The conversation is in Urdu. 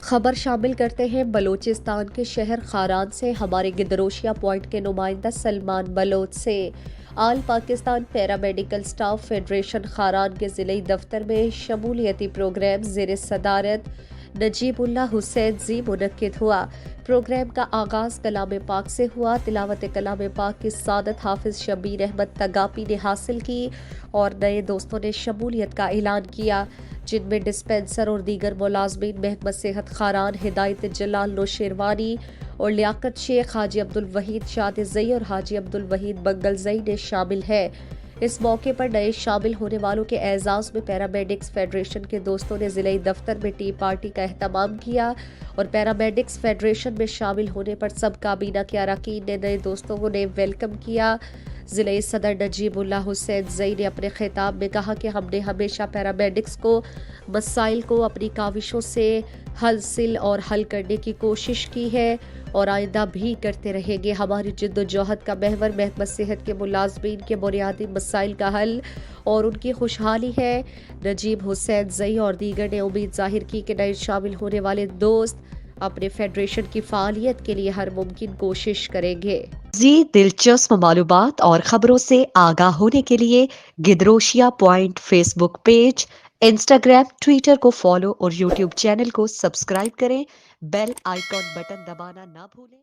خبر شامل کرتے ہیں بلوچستان کے شہر خاران سے ہمارے گدروشیا پوائنٹ کے نمائندہ سلمان بلوچ سے۔ All Pakistan paramedical staff federation Kharan کے ضلعی دفتر میں شمولیتی پروگرام زیر صدارت نجیب اللہ حسین زی منعقد ہوا۔ پروگرام کا آغاز کلام پاک سے ہوا۔ تلاوت کلام پاک کی سعادت حافظ شبیر احمد تگاپی نے حاصل کی اور نئے دوستوں نے شمولیت کا اعلان کیا، جن میں ڈسپنسر اور دیگر ملازمین محکمہ صحت خاران، ہدایت جلال نوشیروانی اور لیاقت شیخ، حاجی عبدالوحید شاد زئی اور حاجی عبدالوحید بنگل زئی نے شامل ہیں۔ اس موقع پر نئے شامل ہونے والوں کے اعزاز میں پیرامیڈکس فیڈریشن کے دوستوں نے ضلعی دفتر میں ٹی پارٹی کا اہتمام کیا اور پیرامیڈکس فیڈریشن میں شامل ہونے پر سب کابینہ کے اراکین نے نئے دوستوں کو ویلکم کیا۔ ضلعی صدر نجیب اللہ حسین زئی نے اپنے خطاب میں کہا کہ ہم نے ہمیشہ پیرامیڈکس کو مسائل کو اپنی کاوشوں سے حل کرنے کی کوشش کی ہے اور آئندہ بھی کرتے رہیں گے۔ ہماری جد و جہد کا محور محکمہ صحت کے ملازمین کے بنیادی مسائل کا حل اور ان کی خوشحالی ہے۔ نجیب حسین زئی اور دیگر نے امید ظاہر کی کہ نئے شامل ہونے والے دوست اپنے فیڈریشن کی فعالیت کے لیے ہر ممکن کوشش کریں گے۔ مزید دلچسپ معلومات اور خبروں سے آگاہ ہونے کے لیے Gedrosia point Facebook page, Instagram, Twitter کو فالو اور یوٹیوب چینل کو سبسکرائب کریں۔ بیل آئیکن بٹن دبانا نہ بھولیں۔